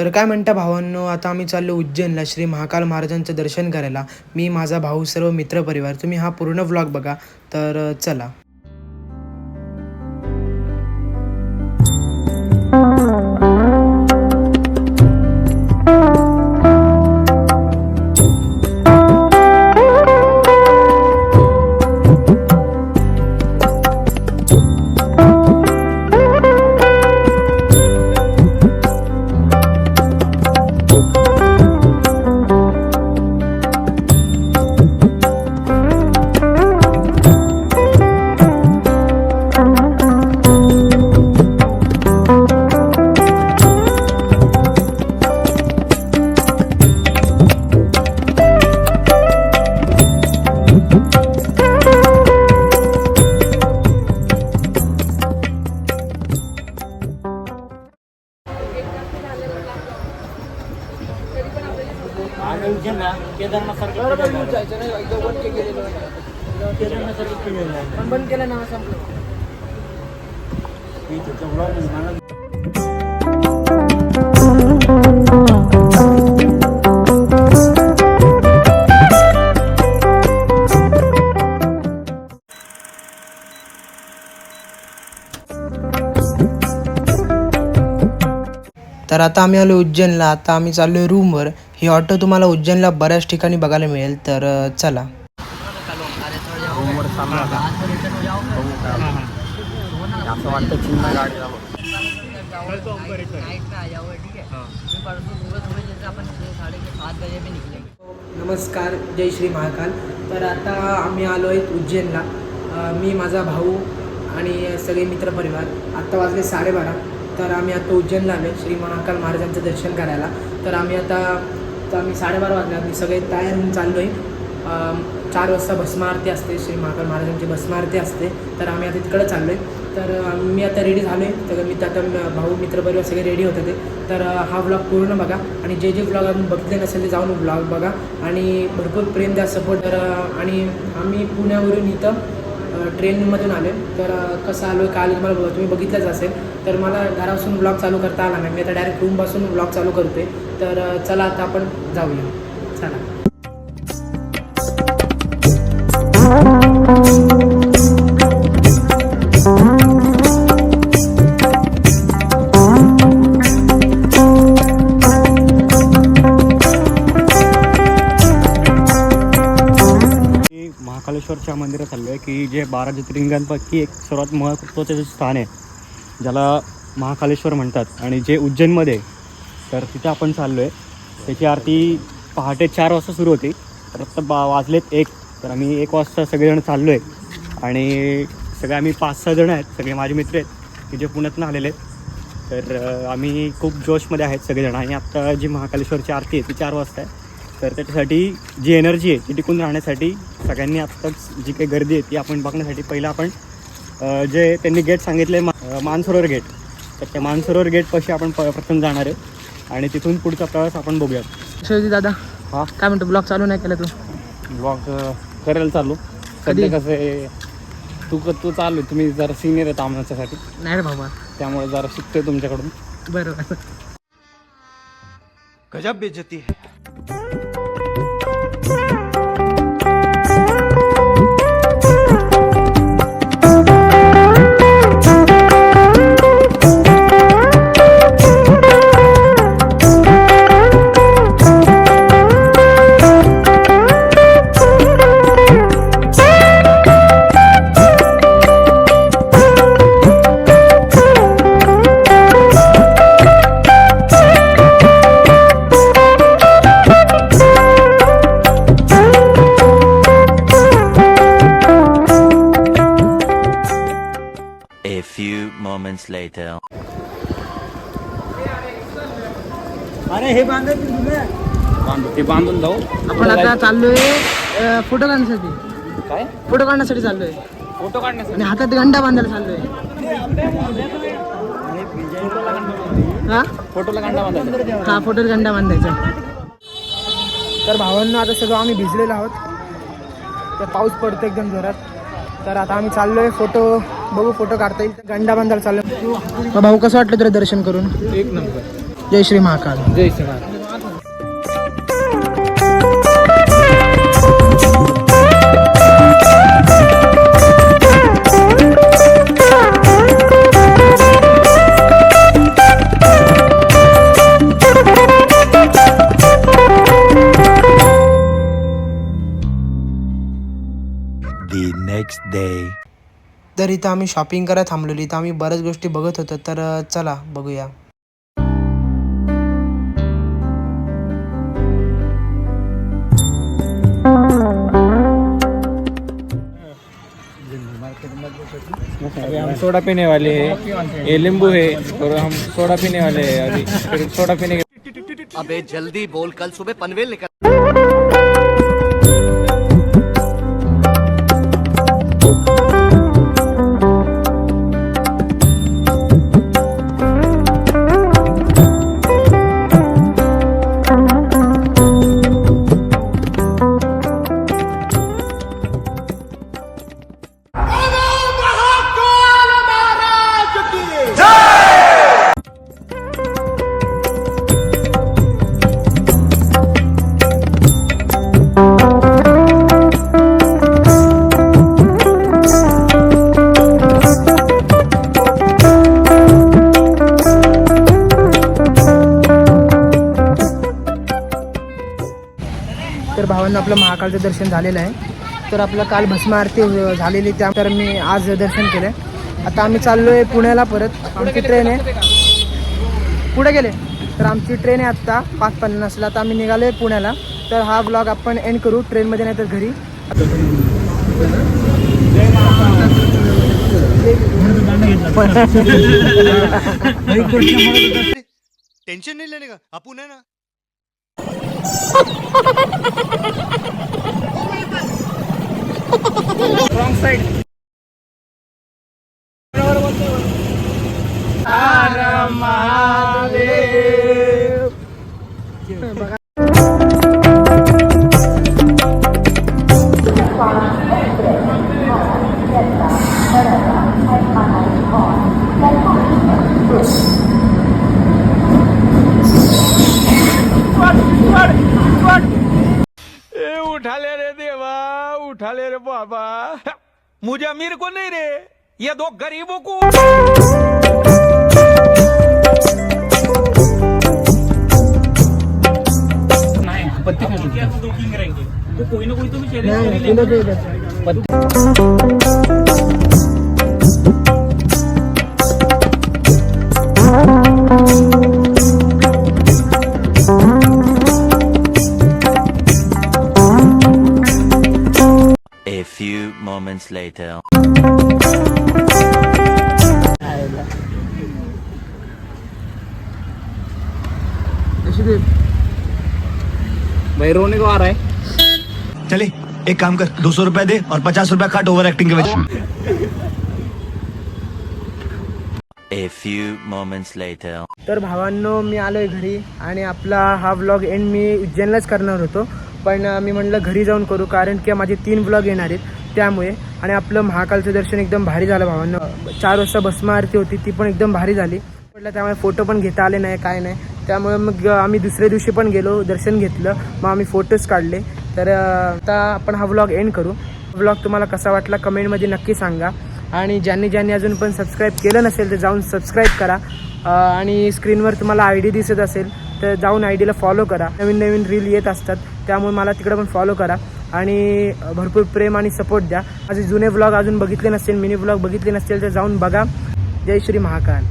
तर काय म्हणता भावांनो, आता आम्ही चाललो उज्जैनला श्री महाकाल महाराजांचं दर्शन करायला. मी, माझा भाऊ, सर्व मित्रपरिवार. तुम्ही हा पूर्ण व्लॉग बघा. तर चला. बंद केलं ना संपलं. तर आता आम्ही आलो उज्जैनला. आता आम्ही चाललोय रूमवर. ही ऑटो तुम्हाला उज्जैनला बऱ्याच ठिकाणी बघायला मिळेल. तर चला. असं वाटतं चिन्ह गाडी नमस्कार, जय श्री महाकाल. तर आता आम्ही आलो आहेत उज्जैनला. मी, माझा भाऊ आणि सगळे मित्रपरिवार. आत्ता वाजले 12:30. तर आम्ही आता उज्जैनला आलो श्री महाकाल महाराजांचं दर्शन करायला. तर आम्ही 12:30 वाजले. आम्ही सगळे तयार होऊन चाललो आहे. 4 वाजता भस्म आरती असते, श्री महाकाल महाराजांची भस्म आरती असते. तर आम्ही आता तिकडं चाललो आहे. तर मी आता रेडी झालो आहे. तर मी आता भाऊ मित्रपरिवार सगळे रेडी होते ते. तर हा व्लॉग पूर्ण बघा आणि जे व्लॉग आम्ही बघितले नसेल ते जाऊन व्लॉग बघा आणि भरपूर प्रेम द्या, सपोर्ट करा. आणि आम्ही पुण्यावरून इथं ट्रेनमधून आलो. तर कसं आलो आहे काल तुम्हाला तुम्ही बघितलंच असेल. तर मला घरापासून ब्लॉग चालू करता आला नाही. मी आता डायरेक्ट रूमपासून ब्लॉग चालू करतो आहे. तर चला आता आपण जाऊया. चला. महाकालेश्वरच्या मंदिरात चाललो आहे की जे 12 ज्योतिर्लिंगांपैकी एक सर्वात महत्त्वाचं स्थान आहे, ज्याला महाकालेश्वर म्हणतात. आणि जे उज्जैनमध्ये तर तिथे आपण चाललो आहे. त्याची आरती पहाटे 4 वाजता सुरू होती. तर आत्ता वाजलेत 1. तर आम्ही 1 वाजता सगळेजण चाललो आहे. आणि सगळे आम्ही 5-6 जण आहेत, सगळे माझे मित्र आहेत की जे पुण्यातून आलेले आहेत. तर आम्ही खूप जोशमध्ये आहेत सगळेजण. आणि आत्ता जी महाकालेश्वरची आरती आहे ती 4 वाजता आहे. तर त्याच्यासाठी जी एनर्जी आहे ती टिकून राहण्यासाठी सगळ्यांनी आत्ताच जी काही गर्दी आहे ती आपण बघण्यासाठी पहिलं आपण जे त्यांनी गेट सांगितले मानसरोवर गेट, तर त्या मानसरोवर गेटपाशी आपण प्रथम जाणार आहे आणि तिथून पुढचा प्रवास आपण बघूयात. शिवजी दादा, हां काय म्हणतो, ब्लॉग चालू नाही केला तू? ब्लॉग करायला चालू. सध्या कसं आहे, तू चालू, तुम्ही जरा सिनियर आहेत आमच्यासाठी. नाही रे बाबा, त्यामुळे जरा शिकतोय तुमच्याकडून. बरोबर. गजब बेइज्जती है. moments later. अरे हे बांधत ते बांधून जाऊ. आपण आता चाललोय फोटो काढण्यासाठी. काय फोटो काढण्यासाठी चाललोय. फोटो काढण्यासाठी आणि हातात गंडा बांधायला चाललोय. हा, फोटोला कांडा बांधायचा. हा, फोटोला गंडा बांधायचा. तर भावांनो, आता सगळं आम्ही भिजलेलो आहोत. तर पाऊस पडतो एकदम जोरात. तर आता आम्ही चाललोय फोटो बघू, फोटो काढता येईल. गंडा बांधायला चाललो. भाऊ, कसं वाटलं तुला दर्शन करून? एक नंबर. जय श्री महाकाल. जय Shri Mahakal. The next day. तर इथं आम्ही शॉपिंग करायला थांबलेलो. इथं आम्ही बऱ्याच गोष्टी बघत होतो. तर चला बघूया. अभी हम सोडा पीने वाले हैं. ये नींबू है और हम सोडा पीने वाले हैं. अभी फिर सोडा पीने के अबे जल्दी बोल, कल सुबह पनवेल निकल. तर भावांना आपलं महाकालचं दर्शन झालेलं आहे. तर आपलं काल भस्म आरती झालेली तर मी आज दर्शन केलं. आता आम्ही चाललो आहे पुण्याला परत. आमची ट्रेन आहे. पुढे गेले तर आमची ट्रेन आहे आत्ता 5:50ला. आता आम्ही निघालो आहे पुण्याला. तर हा ब्लॉग आपण एंड करू ट्रेनमध्ये, नाही तर घरी. टेंशन नहीं लेने का, अपन है ना. Wrong side. उठा ले रे देवा, उठा ले रे बाबा. मुझे अमीर को नहीं रे, ये दो गरीबों को. कोई ना कोई तो A few moments later. भाई रोने को आ रहा है. चले एक काम कर, 200 रुपए दे और 50 रुपए काट ओवर एक्टिंग के वजह. A few moments later. तर भावांनो मी आलो आहे घरी. आणि आपला हा व्लॉग एंड मी उज्जैनलाच करणार होतो, पण मी म्हटलं घरी जाऊन करू, कारण की माझे 3 व्लॉग येणार आहेत त्यामुळे. आणि आपलं महाकालचं दर्शन एकदम भारी झालं भावांनो. 4 वाजता भस्म आरती होती, ती पण एकदम भारी झाली. म्हटलं त्यामुळे फोटो पण घेता आले नाही, काय नाही. त्यामुळे मग आम्ही दुसऱ्या दिवशी पण गेलो, दर्शन घेतलं, मग आम्ही फोटोज काढले. तर आता आपण हा व्लॉग एंड करू. व्लॉग तुम्हाला कसा वाटला कमेंटमध्ये नक्की सांगा. आणि ज्यांनी अजून पण सबस्क्राईब केलं नसेल तर जाऊन सबस्क्राईब करा. आणि स्क्रीनवर तुम्हाला ID दिसत असेल तर जाऊन IDला फॉलो करा. नवीन रील येत असतात, त्यामुळे मला तिकडे पण फॉलो करा. आणि भरपूर प्रेम आणि सपोर्ट द्या. माझे जुने व्लॉग अजून बघितले नसतील, मिनी व्लॉग बघितले नसतील तर जाऊन बघा. जय श्री महाकाल.